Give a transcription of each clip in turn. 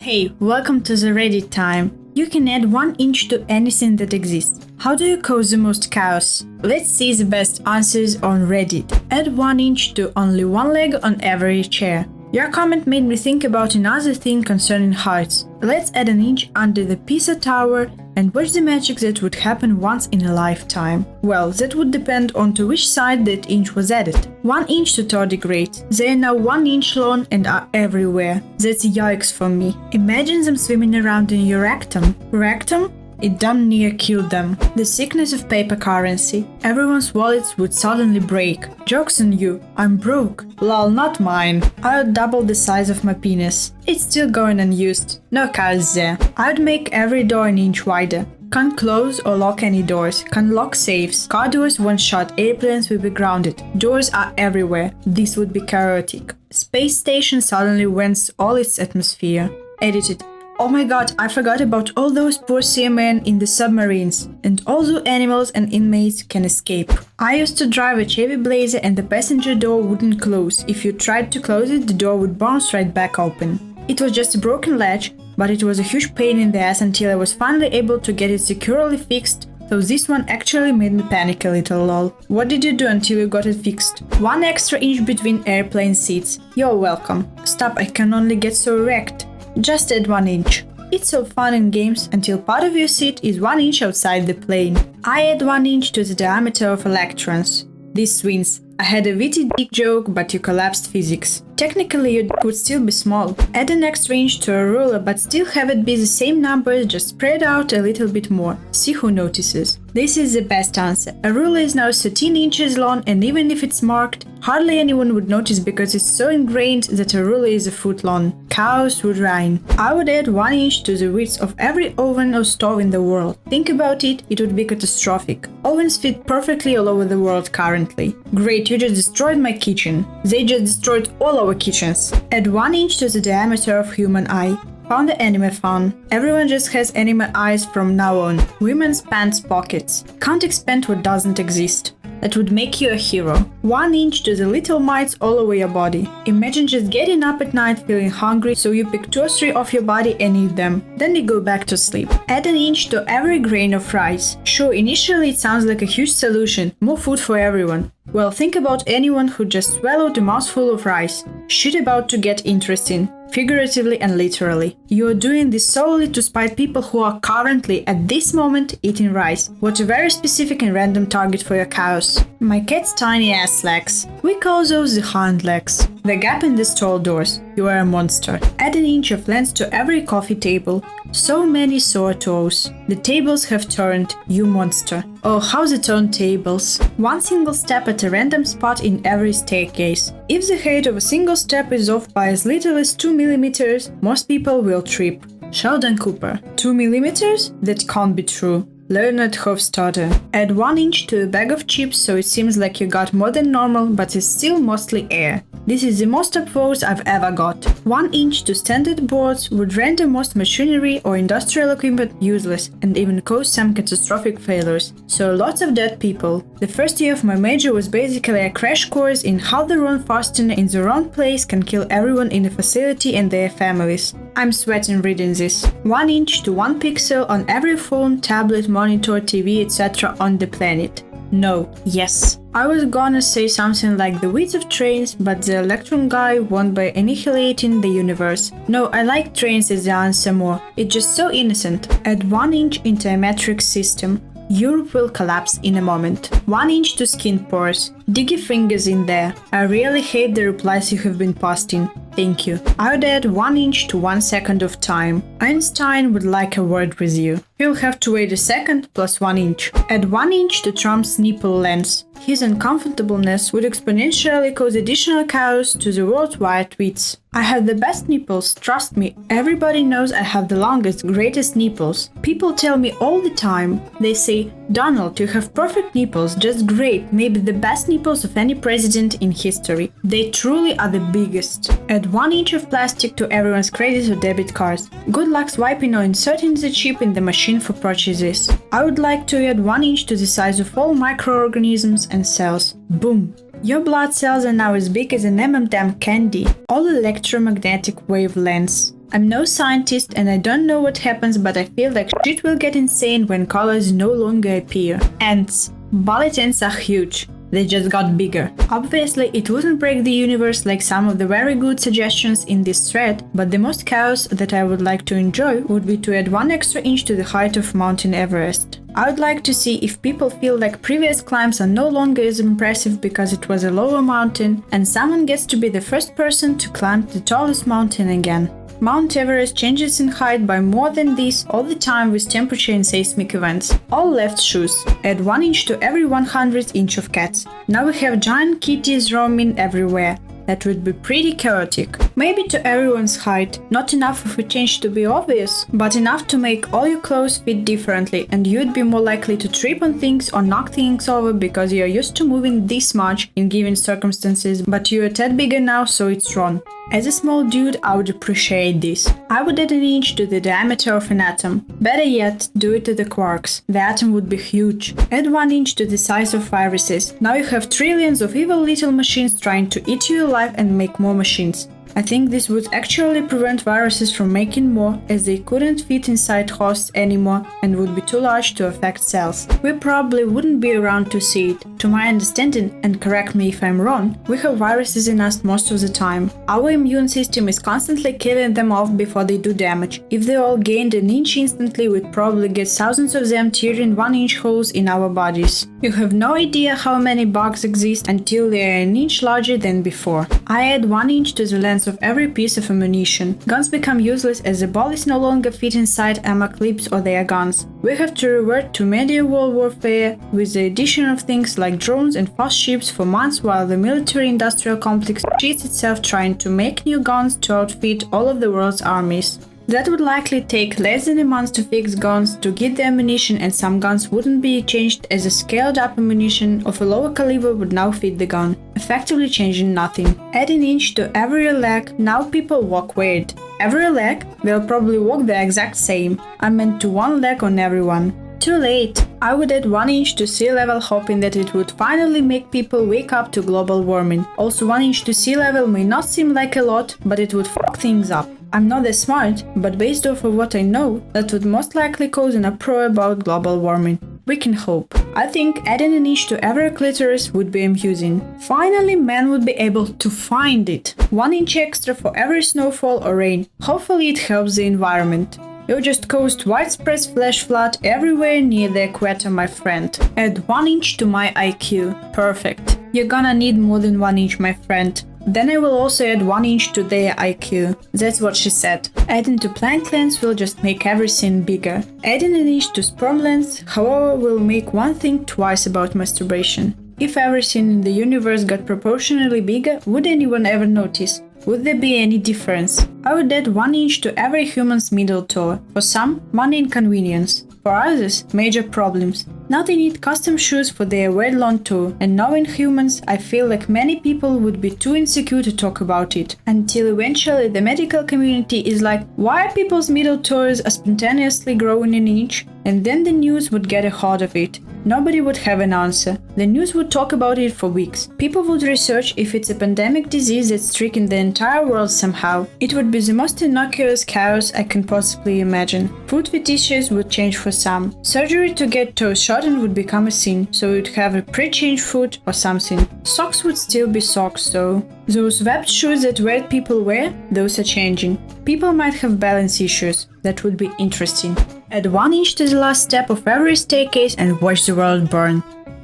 Hey, welcome to the Reddit time. You can add 1 inch to anything that exists. How do you cause the most chaos? Let's see the best answers on Reddit. Add 1 inch to only one leg on every chair. Your comment made me think about another thing concerning heights. Let's add an inch under the Pisa Tower and watch the magic that would happen once in a lifetime. Well, that would depend on to which side that inch was added. 1 inch to tardigrades. They are now 1 inch long and are everywhere. That's yikes for me. Imagine them swimming around in your rectum. Rectum? It damn near killed them. The sickness of paper currency. Everyone's wallets would suddenly break. Joke's on you, I'm broke. Lol, not mine. I would double the size of my penis. It's still going unused. No chaos there. I would make every door an inch wider. Can't close or lock any doors. Can't lock safes. Car doors won't shut. Airplanes will be grounded. Doors are everywhere. This would be chaotic. Space station suddenly vents all its atmosphere. Edited. Oh my god, I forgot about all those poor seamen in the submarines, and all the animals and inmates can escape. I used to drive a Chevy Blazer and the passenger door wouldn't close. If you tried to close it, the door would bounce right back open. It was just a broken latch, but it was a huge pain in the ass until I was finally able to get it securely fixed, so this one actually made me panic a little lol. What did you do until you got it fixed? 1 extra inch between airplane seats. You're welcome. Stop, I can only get so wrecked. Just add 1 inch. It's so fun in games until part of your seat is 1 inch outside the plane. I add 1 inch to the diameter of electrons. This wins. I had a witty dick joke, but you collapsed physics. Technically, your dick would still be small. Add an extra inch to a ruler, but still have it be the same numbers, just spread out a little bit more. See who notices. This is the best answer. A ruler is now 13 inches long, and even if it's marked, hardly anyone would notice because it's so ingrained that a ruler is a foot long. Chaos would reign. I would add 1 inch to the width of every oven or stove in the world. Think about it, it would be catastrophic. Ovens fit perfectly all over the world currently. Great, you just destroyed my kitchen. They just destroyed all our kitchens. Add 1 inch to the diameter of human eye. Found the anime fun. Everyone just has anime eyes from now on. Women's pants pockets. Can't expand what doesn't exist. That would make you a hero. 1 inch to the little mites all over your body. Imagine just getting up at night feeling hungry, so you pick 2 or 3 off your body and eat them. Then you go back to sleep. Add an inch to every grain of rice. Sure, initially it sounds like a huge solution. More food for everyone. Well, think about anyone who just swallowed a mouthful of rice. Shit about to get interesting. Figuratively and literally. You are doing this solely to spite people who are currently, at this moment, eating rice. What a very specific and random target for your chaos. My cat's tiny ass legs. We call those the hind legs. The gap in the stall doors. You are a monster. Add an inch of length to every coffee table. So many sore toes. The tables have turned, you monster. Oh, how the turntables. 1 single step at a random spot in every staircase. If the height of a single step is off by as little as 2 millimeters, most people will trip. Sheldon Cooper. 2 millimeters? That can't be true. Leonard Hofstadter. Add 1 inch to a bag of chips so it seems like you got more than normal, but it's still mostly air. This is the most upvotes I've ever got. 1 inch to standard boards would render most machinery or industrial equipment useless and even cause some catastrophic failures. So lots of dead people. The first year of my major was basically a crash course in how the wrong fastener in the wrong place can kill everyone in the facility and their families. I'm sweating reading this. 1 inch to 1 pixel on every phone, tablet, monitor, TV, etc. on the planet. No. Yes. I was gonna say something like the width of trains, but the electron guy won by annihilating the universe. No, I like trains as the answer more. It's just so innocent. Add 1 inch into a metric system. Europe will collapse in a moment. 1 inch to skin pores. Dig your fingers in there. I really hate the replies you have been posting. Thank you. I would add 1 inch to 1 second of time. Einstein would like a word with you. You'll have to wait a second plus 1 inch. Add 1 inch to Trump's nipple length. His uncomfortableness would exponentially cause additional chaos to the worldwide tweets. I have the best nipples, trust me. Everybody knows I have the longest, greatest nipples. People tell me all the time. They say, Donald, you have perfect nipples, just great, maybe the best nipples of any president in history. They truly are the biggest. Add 1 inch of plastic to everyone's credit or debit cards. Good luck swiping or inserting the chip in the machine for purchases. I would like to add 1 inch to the size of all microorganisms and cells. Boom! Your blood cells are now as big as an M&M candy. All electromagnetic wavelengths. I'm no scientist and I don't know what happens, but I feel like shit will get insane when colors no longer appear. Ants. Bullet ants are huge. They just got bigger. Obviously, it wouldn't break the universe like some of the very good suggestions in this thread, but the most chaos that I would like to enjoy would be to add 1 extra inch to the height of Mountain Everest. I would like to see if people feel like previous climbs are no longer as impressive because it was a lower mountain, and someone gets to be the first person to climb the tallest mountain again. Mount Everest changes in height by more than this all the time with temperature and seismic events. All left shoes. Add 1 inch to every 100th inch of cats. Now we have giant kitties roaming everywhere. That would be pretty chaotic. Maybe to everyone's height, not enough of a change to be obvious, but enough to make all your clothes fit differently and you'd be more likely to trip on things or knock things over because you're used to moving this much in given circumstances, but you're a tad bigger now, so it's wrong. As a small dude, I would appreciate this. I would add an inch to the diameter of an atom. Better yet, do it to the quarks. The atom would be huge. Add 1 inch to the size of viruses. Now you have trillions of evil little machines trying to eat you alive and make more machines. I think this would actually prevent viruses from making more, as they couldn't fit inside hosts anymore and would be too large to affect cells. We probably wouldn't be around to see it. To my understanding, and correct me if I'm wrong, we have viruses in us most of the time. Our immune system is constantly killing them off before they do damage. If they all gained an inch instantly, we'd probably get thousands of them tearing 1 inch holes in our bodies. You have no idea how many bugs exist until they are an inch larger than before. I add 1 inch to the length of every piece of ammunition. Guns become useless as the bullets no longer fit inside ammo clips or their guns. We have to revert to medieval warfare with the addition of things like drones and fast ships for months while the military-industrial complex cheats itself trying to make new guns to outfit all of the world's armies. That would likely take less than a month to fix guns, to get the ammunition, and some guns wouldn't be changed as a scaled-up ammunition of a lower caliber would now fit the gun, effectively changing nothing. Add an inch to every leg, now people walk weird. Every leg? They'll probably walk the exact same. I meant to 1 leg on everyone. Too late. I would add 1 inch to sea level, hoping that it would finally make people wake up to global warming. Also 1 inch to sea level may not seem like a lot, but it would fuck things up. I'm not that smart, but based off of what I know, that would most likely cause an uproar about global warming. We can hope. I think adding an inch to every clitoris would be amusing. Finally, men would be able to find it. 1 inch extra for every snowfall or rain. Hopefully it helps the environment. You just caused widespread flash flood everywhere near the equator, my friend. Add 1 inch to my IQ. Perfect. You're gonna need more than 1 inch, my friend. Then I will also add 1 inch to their IQ. That's what she said. Adding to plank length will just make everything bigger. Adding an inch to sperm length, however, will make one think twice about masturbation. If everything in the universe got proportionally bigger, would anyone ever notice? Would there be any difference? I would add 1 inch to every human's middle toe. For some, money inconvenience. For others, major problems. Now they need custom shoes for their weird long toe, and knowing humans, I feel like many people would be too insecure to talk about it. Until eventually the medical community is like, why are people's middle toes are spontaneously growing an inch? And then the news would get a hold of it. Nobody would have an answer. The news would talk about it for weeks. People would research if it's a pandemic disease that's stricken the entire world somehow. It would be the most innocuous chaos I can possibly imagine. Foot fetishes would change for some. Surgery to get toes shortened would become a sin, so you'd have a pre-changed foot or something. Socks would still be socks though. Those webbed shoes that weird people wear, those are changing. People might have balance issues. That would be interesting. Add 1 inch to the last step of every staircase and watch the world burn.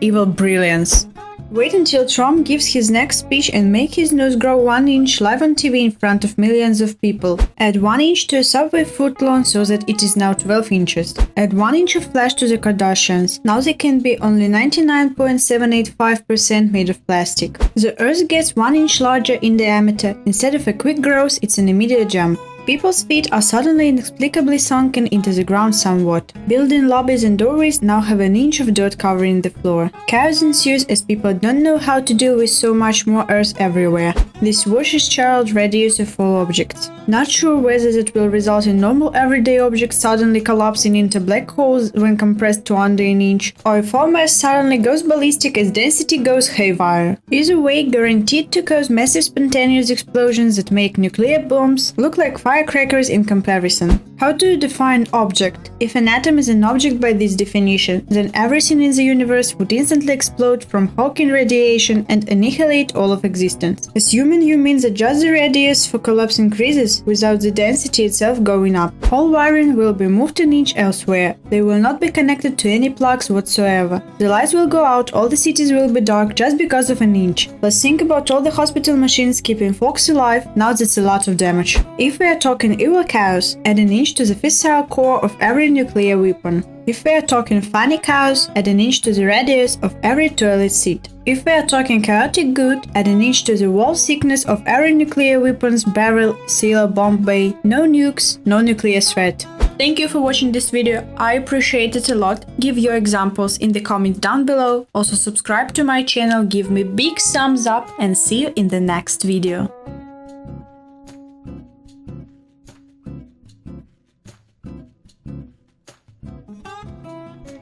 Evil brilliance. Wait until Trump gives his next speech and make his nose grow 1 inch live on TV in front of millions of people. Add 1 inch to a subway footlong so that it is now 12 inches. Add 1 inch of flash to the Kardashians. Now they can be only 99.785% made of plastic. The Earth gets 1 inch larger in diameter. Instead of a quick growth, it's an immediate jump. People's feet are suddenly inexplicably sunken into the ground somewhat. Building lobbies and doorways now have an inch of dirt covering the floor. Chaos ensues as people don't know how to deal with so much more earth everywhere. This washes child radius of all objects. Not sure whether that will result in normal everyday objects suddenly collapsing into black holes when compressed to under an inch, or if all mass suddenly goes ballistic as density goes haywire. Either way, guaranteed to cause massive spontaneous explosions that make nuclear bombs look like fire firecrackers in comparison. How do you define object? If an atom is an object by this definition, then everything in the universe would instantly explode from Hawking radiation and annihilate all of existence. Assuming you mean that just the radius for collapse increases without the density itself going up. All wiring will be moved an inch elsewhere. They will not be connected to any plugs whatsoever. The lights will go out, all the cities will be dark just because of an inch. Let's think about all the hospital machines keeping folks alive. Now that's a lot of damage. If we are talking evil chaos, add an inch to the fissile core of every nuclear weapon. If we are talking funny chaos, add an inch to the radius of every toilet seat. If we are talking chaotic good, add an inch to the wall thickness of every nuclear weapons barrel, seal, bomb bay. No nukes, no nuclear threat. Thank you for watching this video, I appreciate it a lot. Give your examples in the comments down below. Also subscribe to my channel, give me big thumbs up and see you in the next video.